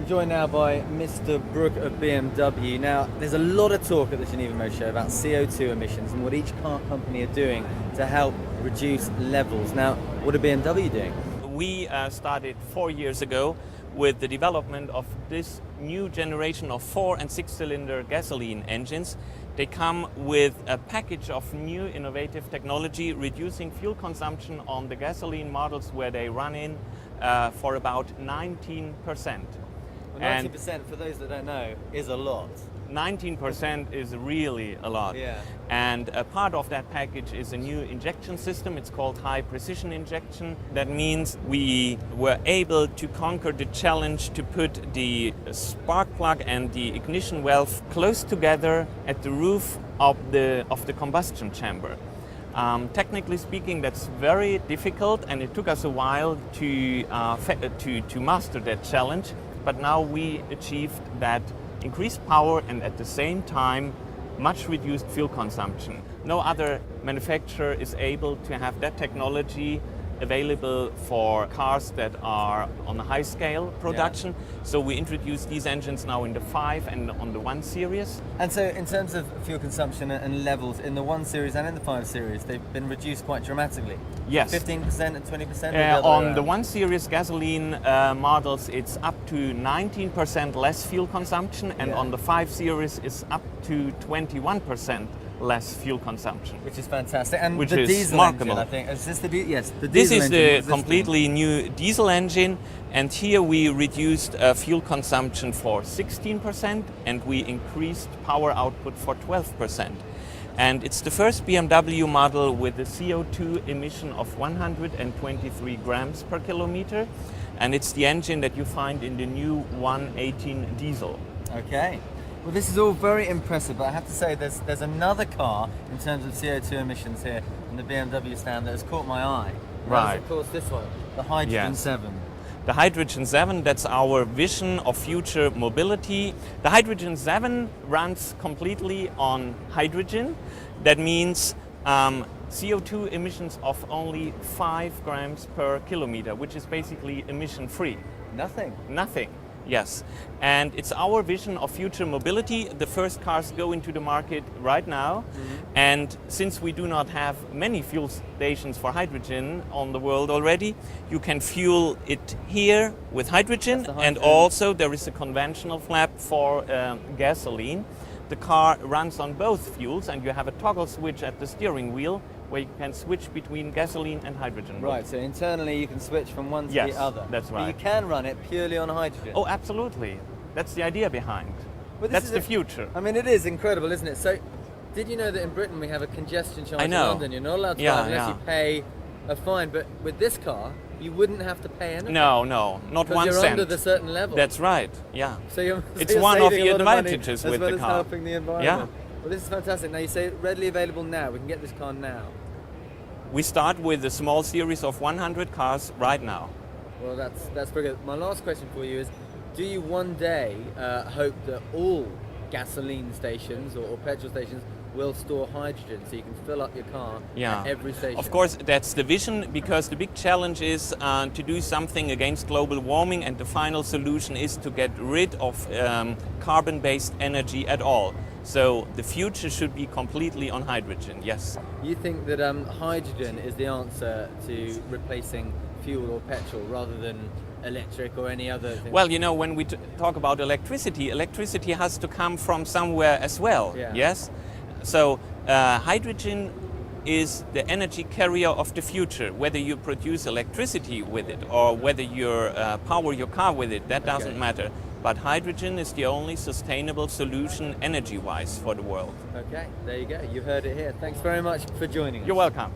I'm joined now by Mr. Bruck of BMW. Now, there's a lot of talk at the Geneva Motor Show about CO2 emissions and what each car company are doing to help reduce levels. Now, what are BMW doing? We started 4 years ago with the development of this new generation of 4 and 6-cylinder gasoline engines. They come with a package of new innovative technology, reducing fuel consumption on the gasoline models where they run in for about 19%. Well, 19%, for those that don't know, is a lot. 19% is really a lot. Yeah. And a part of that package is a new injection system. It's called high precision injection. That means we were able to conquer the challenge to put the spark plug and the ignition valve close together at the roof of the combustion chamber. Technically speaking, that's very difficult, and it took us a while to master that challenge. But now we achieved that increased power and at the same time much reduced fuel consumption. No other manufacturer is able to have that technology available for cars that are on a high scale production. Yeah. So we introduced these engines now in the 5 and on the 1 series. And so in terms of fuel consumption and levels, in the 1 series and in the 5 series, they've been reduced quite dramatically. Yes. 15% and 20%? On the 1 series gasoline models, it's up to 19% less fuel consumption, and on the 5 series, it's up to 21% less fuel consumption. Which is fantastic. And which the is diesel remarkable. engine, I think. Is this the yes, the This diesel is engine. the completely new diesel engine, and here we reduced fuel consumption for 16% and we increased power output for 12%. And it's the first BMW model with a CO2 emission of 123 grams per kilometer, and it's the engine that you find in the new 118 diesel. Okay. Well, this is all very impressive, but I have to say there's another car in terms of CO2 emissions here in the BMW stand that has caught my eye. Right. That is, of course, this one, the Hydrogen 7. The Hydrogen 7, that's our vision of future mobility. The Hydrogen 7 runs completely on hydrogen. That means CO2 emissions of only 5 grams per kilometer, which is basically emission-free. Nothing. Yes, and it's our vision of future mobility. The first cars go into the market right now, and since we do not have many fuel stations for hydrogen on the world already, you can fuel it here with hydrogen, and also there is a conventional flap for gasoline. The car runs on both fuels, and you have a toggle switch at the steering wheel where you can switch between gasoline and hydrogen. Right, so internally you can switch from one to the other. That's right. But you can run it purely on hydrogen. Oh, absolutely. That's the idea behind. Well, that's the future. I mean, it is incredible, isn't it? So, did you know that in Britain we have a congestion charge I know. in London? You're not allowed to drive unless you pay a fine. But with this car, you wouldn't have to pay anything. No, not 1 cent. Because you're under the certain level. That's right, yeah. So it's one of the advantages with the car. As well as helping the environment. Yeah. Well, this is fantastic. Now, you say readily available now. We can get this car now. We start with a small series of 100 cars right now. Well, that's brilliant. My last question for you is, do you one day hope that all gasoline stations or petrol stations will store hydrogen so you can fill up your car at every station? Of course, that's the vision, because the big challenge is to do something against global warming, and the final solution is to get rid of carbon-based energy at all. So the future should be completely on hydrogen, yes. You think that hydrogen is the answer to replacing fuel or petrol rather than electric or any other thing? Well, you know, when we talk about electricity has to come from somewhere as well, yes? So hydrogen is the energy carrier of the future. Whether you produce electricity with it or whether you power your car with it, that doesn't matter. But hydrogen is the only sustainable solution energy-wise for the world. Okay, there you go. You heard it here. Thanks very much for joining us. You're welcome.